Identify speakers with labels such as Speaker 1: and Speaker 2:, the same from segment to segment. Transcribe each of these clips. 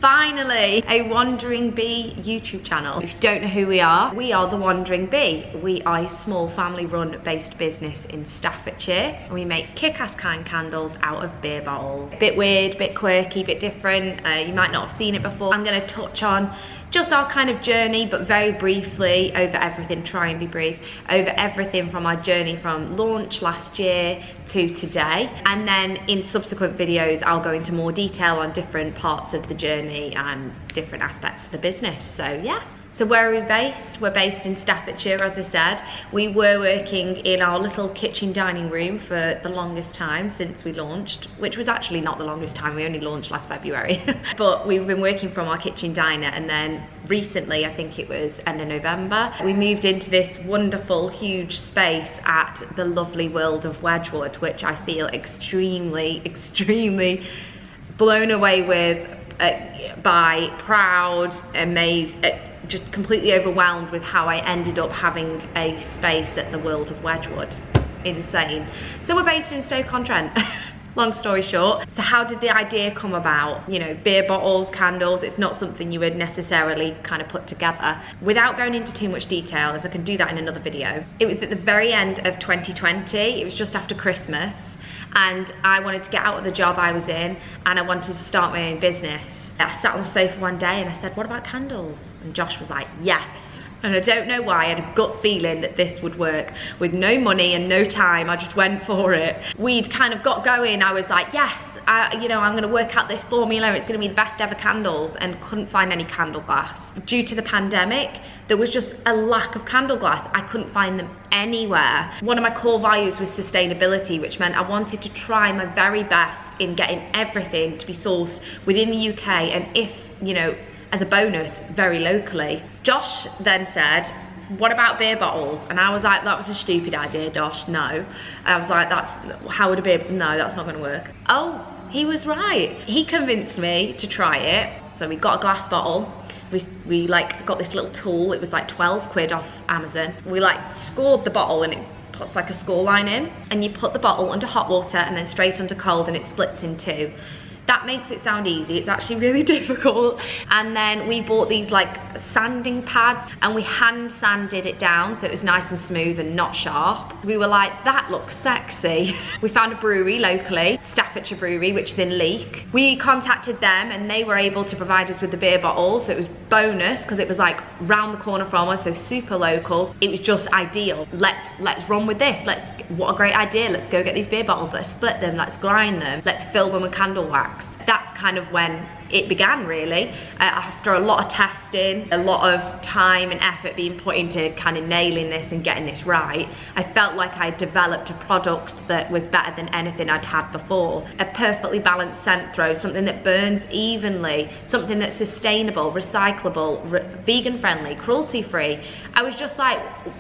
Speaker 1: Finally, a Wandering Bee YouTube channel. If you don't know who we are the Wandering Bee. We are a small family-run based business in Staffordshire, and we make kick-ass kind candles out of beer bottles. Bit weird, bit quirky, bit different. You might not have seen it before. I'm gonna touch on just our kind of journey, but very briefly over everything, try and be brief, over everything from our journey from launch last year to today. And then in subsequent videos, I'll go into more detail on different parts of the journey and different aspects of the business. So yeah. So where are we based? We're based in Staffordshire, as I said. We were working in our little kitchen dining room for the longest time since we launched, which was actually not the longest time, we only launched last February. But we've been working from our kitchen diner, and then recently, I think it was end of November, we moved into this wonderful, huge space at the lovely World of Wedgwood, which I feel extremely, extremely blown away with, by, proud, amazed, just completely overwhelmed with how I ended up having a space at the World of Wedgwood. Insane. So we're based in Stoke-on-Trent. Long story short. So how did the idea come about? You know, beer bottles, candles, it's not something you would necessarily kind of put together. Without going into too much detail, as I can do that in another video, it was at the very end of 2020, it was just after Christmas, and I wanted to get out of the job I was in, and I wanted to start my own business. I sat on the sofa one day and I said, what about candles? And Josh was like, yes. And I don't know why, I had a gut feeling that this would work. With no money and no time, I just went for it. We'd kind of got going, I was like, yes, you know, I'm gonna work out this formula, it's gonna be the best ever candles, and couldn't find any candle glass. Due to the pandemic, there was just a lack of candle glass. I couldn't find them anywhere. One of my core values was sustainability, which meant I wanted to try my very best in getting everything to be sourced within the UK, and if, you know, as a bonus, very locally. Josh then said, what about beer bottles? And I was like, that was a stupid idea, Josh, no. I was like, how would a beer, no, that's not gonna work. Oh, he was right. He convinced me to try it. So we got a glass bottle. We like got this little tool, it was like 12 quid off Amazon. We like scored the bottle, and it puts like a score line in, and you put the bottle under hot water and then straight under cold, and it splits in two. That makes it sound easy, it's actually really difficult. And then we bought these like sanding pads, and we hand sanded it down so it was nice and smooth and not sharp. We were like, that looks sexy. We found a brewery locally, Staffordshire Brewery, which is in Leek. We contacted them and they were able to provide us with the beer bottles, so it was bonus because it was like round the corner from us, so super local. It was just ideal. Let's run with this. What a great idea. Let's go get these beer bottles, let's split them, let's grind them, let's fill them with candle wax. That's kind of when it began, really. After a lot of testing, a lot of time and effort being put into kind of nailing this and getting this right, I felt like I developed a product that was better than anything I'd had before. A perfectly balanced scent throw, something that burns evenly, something that's sustainable, recyclable, vegan friendly, cruelty free. I was just like,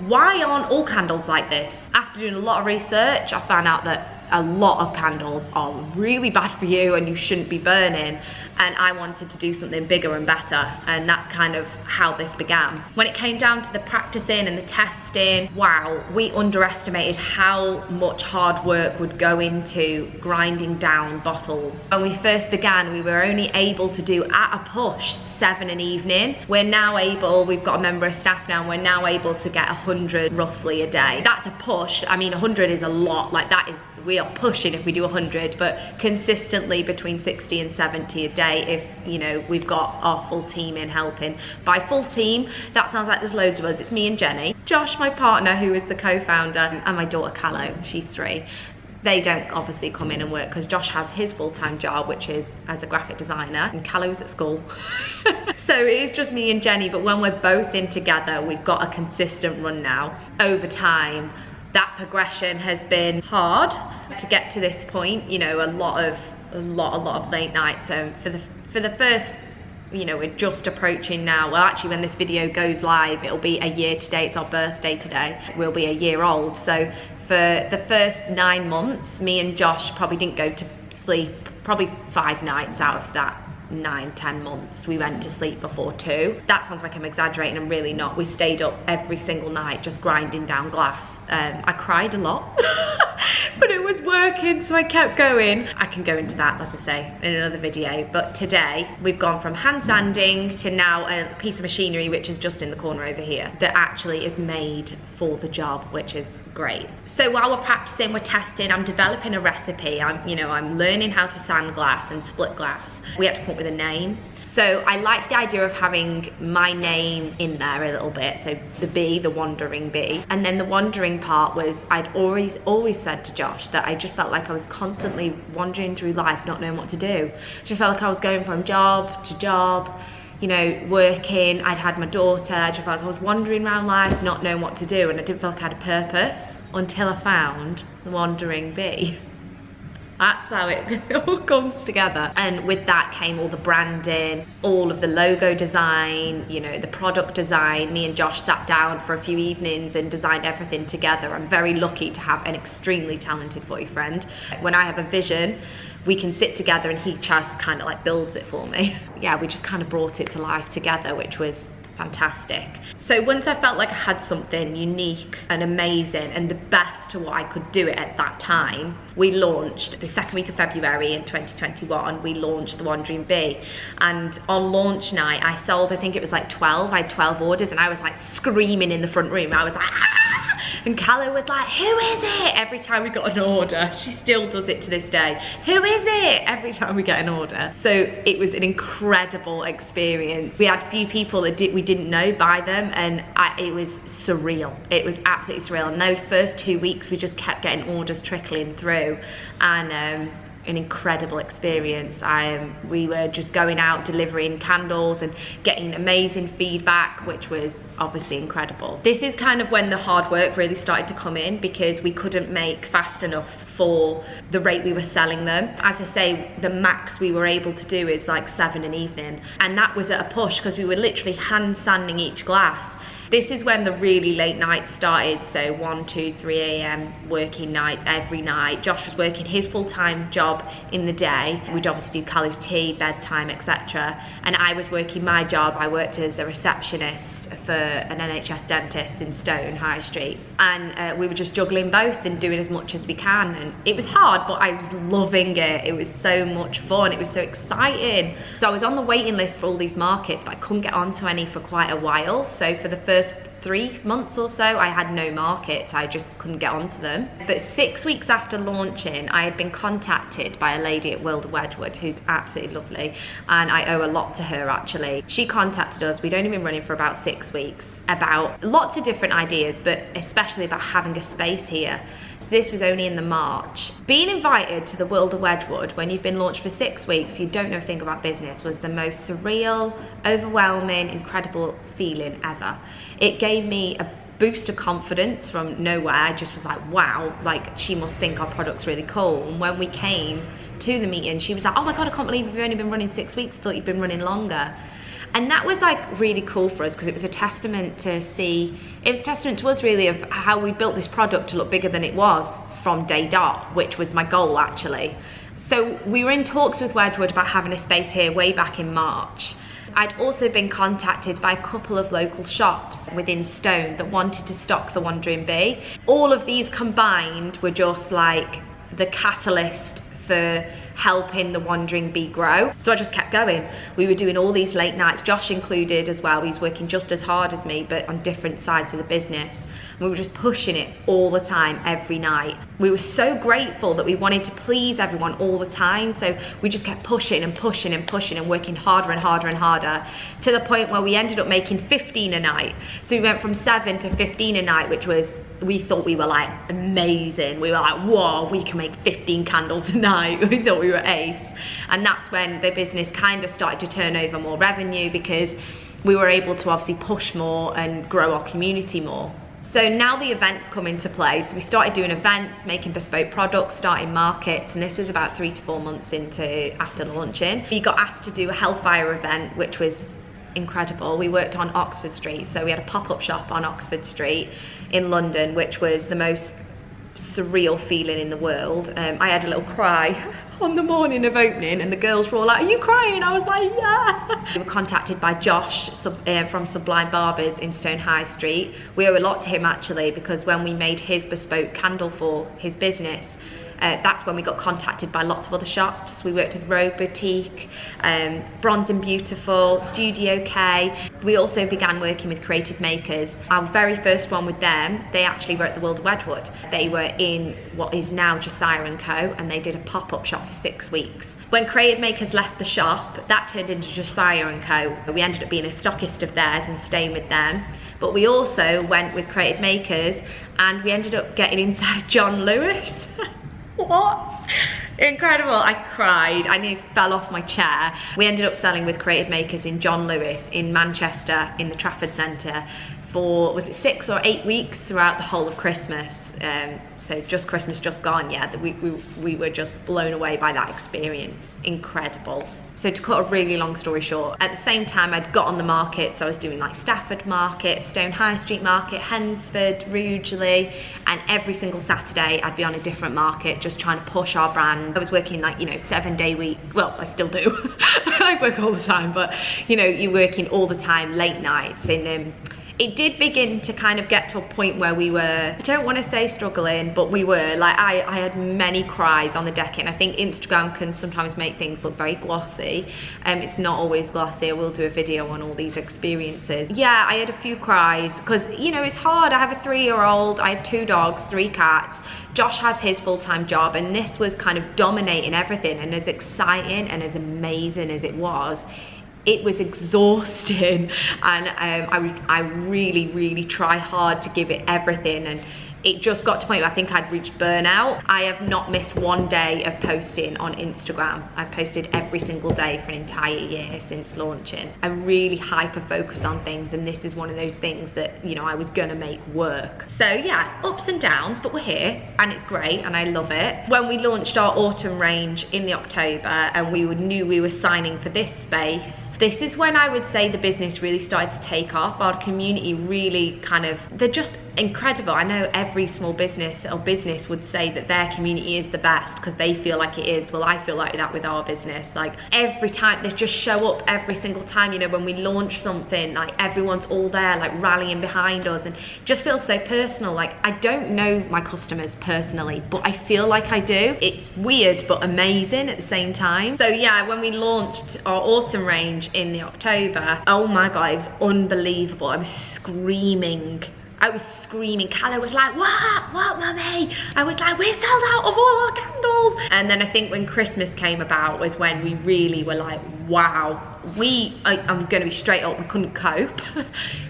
Speaker 1: why aren't all candles like this? After doing a lot of research, I found out that a lot of candles are really bad for you and you shouldn't be burning, and I wanted to do something bigger and better, and that's kind of how this began. When it came down to the practicing and the testing, wow, we underestimated how much hard work would go into grinding down bottles. When we first began, we were only able to do at a push 7 an evening. We're now able, we've got a member of staff now, and we're now able to get 100 roughly a day. That's a push. I mean, 100 is a lot, like that is, we are pushing if we do 100, but consistently between 60 and 70 a day if, you know, we've got our full team in helping. By full team, that sounds like there's loads of us. It's me and Jenny, Josh, my partner, who is the co-founder, and my daughter Callow, she's 3. They don't obviously come in and work because Josh has his full-time job, which is as a graphic designer, and Callow's at school. So it is just me and Jenny, but when we're both in together, we've got a consistent run now. Over time, that progression has been hard to get to this point. You know, a lot of late nights. For the first, you know, we're just approaching now. Well, actually, when this video goes live, it'll be a year today. It's our birthday today. We'll be a year old. So for the first 9 months, me and Josh probably didn't go to sleep. Probably 5 nights out of that 9-10 months we went to sleep before 2. That sounds like I'm exaggerating, I'm really not. We stayed up every single night just grinding down glass. I cried a lot but it was working, so I kept going. I can go into that, as I say, in another video, but today we've gone from hand sanding to now a piece of machinery which is just in the corner over here that actually is made for the job, which is great. So while we're practicing, we're testing, I'm developing a recipe, I'm learning how to sand glass and split glass. We had to come up with a name. So I liked the idea of having my name in there a little bit. So the bee, the wandering bee. And then the wandering part was, I'd always said to Josh that I just felt like I was constantly wandering through life, not knowing what to do. Just felt like I was going from job to job, working. I'd had my daughter. I just felt like I was wandering around life, not knowing what to do. And I didn't feel like I had a purpose until I found the wandering bee. That's how it all comes together. And with that came all the branding, all of the logo design, the product design. Me and Josh sat down for a few evenings and designed everything together. I'm very lucky to have an extremely talented boyfriend. When I have a vision, we can sit together and he just kind of like builds it for me. Yeah, we just kind of brought it to life together, which was fantastic. So once I felt like I had something unique and amazing and the best to what I could do it at that time, we launched the second week of February in 2021, we launched the Wandering Bee. And on launch night, I sold, I think it was like 12, I had 12 orders, and I was like screaming in the front room. I was like, ah! And Calla was like, who is it? Every time we got an order. She still does it to this day. Who is it? Every time we get an order. So it was an incredible experience. We had a few people that we didn't know buy them, and it was surreal. It was absolutely surreal. And those first 2 weeks, we just kept getting orders trickling through, and an incredible experience. We were just going out delivering candles and getting amazing feedback, which was obviously incredible. This is kind of when the hard work really started to come in, because we couldn't make fast enough for the rate we were selling them. As I say, the max we were able to do is like 7 an evening, and that was at a push because we were literally hand sanding each glass. This is when the really late nights started, so 1, 2, 3 a.m. working nights every night. Josh was working his full-time job in the day. We'd obviously do Calla's tea, bedtime, etc. And I was working my job. I worked as a receptionist for an NHS dentist in Stone High Street. And we were just juggling both and doing as much as we can. And it was hard, but I was loving it. It was so much fun. It was so exciting. So I was on the waiting list for all these markets, but I couldn't get onto any for quite a while. So for the first 3 months or so, I had no markets. I just couldn't get onto them. But 6 weeks after launching, I had been contacted by a lady at World of Wedgwood who's absolutely lovely, and I owe a lot to her actually. She contacted us. We'd only been running for about 6 weeks, about lots of different ideas, but especially about having a space here. So this was only in the March. Being invited to the World of Wedgwood when you've been launched for 6 weeks, you don't know a thing about business, was the most surreal, overwhelming, incredible feeling ever. It gave me a boost of confidence from nowhere. I just was like, wow, like she must think our product's really cool. And when we came to the meeting, she was like, oh my God, I can't believe you've only been running 6 weeks. I thought you'd been running longer. And that was like really cool for us, because it was a testament to us really of how we built this product to look bigger than it was from day dot, which was my goal actually. So we were in talks with Wedgwood about having a space here way back in March. I'd also been contacted by a couple of local shops within Stone that wanted to stock the Wandering Bee. All of these combined were just like the catalyst for helping the Wandering Bee grow. So I just kept going. We were doing all these late nights, Josh included as well. He's working just as hard as me, but on different sides of the business. We were just pushing it all the time, every night. We were so grateful that we wanted to please everyone all the time. So we just kept pushing and pushing and pushing and working harder and harder and harder, to the point where we ended up making 15 a night. So we went from 7 to 15 a night, which was, we thought we were like amazing. We were like, whoa, we can make 15 candles a night. We thought we were ace. And that's when the business kind of started to turn over more revenue, because we were able to obviously push more and grow our community more. So now the events come into play. So we started doing events, making bespoke products, starting markets, and this was about 3 to 4 months after launching. We got asked to do a Hellfire event, which was incredible. We worked on Oxford Street, so we had a pop-up shop on Oxford Street in London, which was the most surreal feeling in the world. I had a little cry on the morning of opening, and the girls were all like, "Are you crying?" I was like, "Yeah." We were contacted by Josh from Sublime Barbers in Stone High Street. We owe a lot to him actually, because when we made his bespoke candle for his business, that's when we got contacted by lots of other shops. We worked with Rogue Boutique, Bronze and Beautiful, Studio K. We also began working with creative makers. Our very first one with them, they actually were at the World of Wedgwood. They were in what is now Josiah & Co, and they did a pop-up shop for 6 weeks. When creative makers left the shop, that turned into Josiah & Co. We ended up being a stockist of theirs and staying with them. But we also went with creative makers, and we ended up getting inside John Lewis. What? Incredible. I cried. I nearly fell off my chair. We ended up selling with creative makers in John Lewis in Manchester in the Trafford Centre for, was it 6 or 8 weeks throughout the whole of Christmas. So just Christmas just gone, yeah. We were just blown away by that experience. Incredible. So to cut a really long story short, at the same time I'd got on the market, so I was doing like Stafford Market, Stone High Street Market, Hensford, Rugeley, and every single Saturday I'd be on a different market just trying to push our brand. I was working like, you know, 7-day week, well, I still do. I work all the time, but you know, you're working all the time, late nights, and it did begin to kind of get to a point where we were, I don't want to say struggling, but we were, like, I had many cries on the decking. I think Instagram can sometimes make things look very glossy. It's not always glossy. I will do a video on all these experiences. Yeah, I had a few cries because, you know, it's hard. I have a 3-year-old, I have 2 dogs, 3 cats. Josh has his full-time job, and this was kind of dominating everything. And as exciting and as amazing as it was exhausting, and I really try hard to give it everything, and it just got to a point where I think I'd reached burnout. I have not missed one day of posting on Instagram. I've posted every single day for an entire year since launching. I really hyper focus on things, and this is one of those things that, you know, I was gonna make work. So yeah, ups and downs, but we're here and it's great and I love it. When we launched our autumn range in the October and we knew we were signing for this space, this is when I would say the business really started to take off. Our community really kind of, they're just incredible. I know every small business or business would say that their community is the best because they feel like it is. Well, I feel like that with our business. Like every time, they just show up every single time. You know, when we launch something, like everyone's all there, like rallying behind us, and it just feels so personal. Like I don't know my customers personally, but I feel like I do. It's weird but amazing at the same time. So yeah, when we launched our autumn range in the October, oh my God, it was unbelievable. I was screaming. Calla was like, what, mummy? I was like, we're sold out of all our candles. And then I think when Christmas came about was when we really were like, wow. I'm gonna be straight up, we couldn't cope.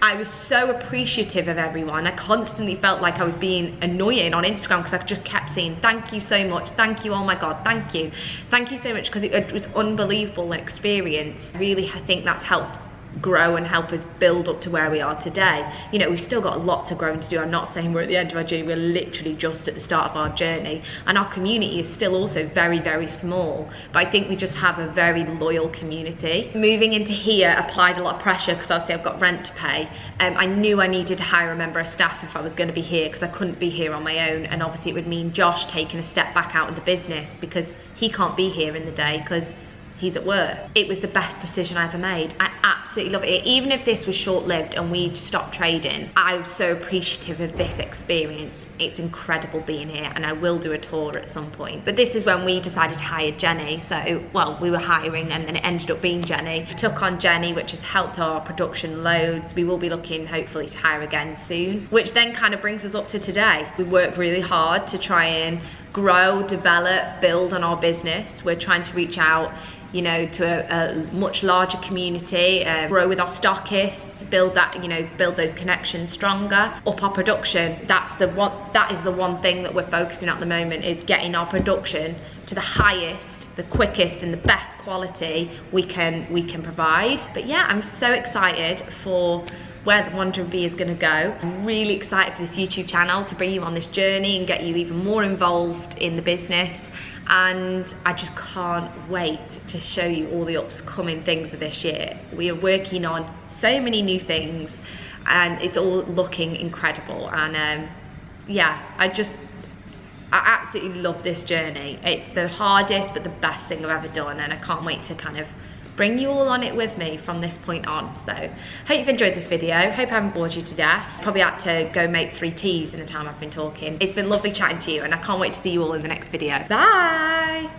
Speaker 1: I was so appreciative of everyone. I constantly felt like I was being annoying on Instagram because I just kept saying, thank you so much, thank you, oh my God, thank you so much, because it was unbelievable experience. Really, I think that's helped grow and help us build up to where we are today. You know, we've still got a lot to grow and to do. I'm not saying we're at the end of our journey, we're literally just at the start of our journey, and our community is still also very small, but I think we just have a very loyal community. Moving into here applied a lot of pressure because obviously I've got rent to pay. I knew I needed to hire a member of staff if I was going to be here because I couldn't be here on my own, and obviously it would mean Josh taking a step back out of the business because he can't be here in the day because he's at work. It was the best decision I ever made. I absolutely love it. Even if this was short-lived and we'd stopped trading, I was so appreciative of this experience. It's incredible being here, and I will do a tour at some point. But this is when we decided to hire Jenny. So, well, we were hiring and then it ended up being Jenny. We took on Jenny, which has helped our production loads. We will be looking hopefully to hire again soon, which then kind of brings us up to today. We work really hard to try and grow, develop, build on our business. We're trying to reach out, you know, to a much larger community, grow with our stockists, build that, you know, build those connections stronger, up our production. That is the one thing that we're focusing on at the moment, is getting our production to the highest, the quickest and the best quality we can provide. But yeah, I'm so excited for where the Wandering Bee is gonna go. I'm really excited for this YouTube channel to bring you on this journey and get you even more involved in the business. And I just can't wait to show you all the upcoming things of this year. We are working on so many new things and it's all looking incredible. And yeah, I absolutely love this journey. It's the hardest but the best thing I've ever done, and I can't wait to kind of bring you all on it with me from this point on. So hope you've enjoyed this video. Hope I haven't bored you to death. Probably had to go make 3 teas in the time I've been talking. It's been lovely chatting to you, and I can't wait to see you all in the next video. Bye.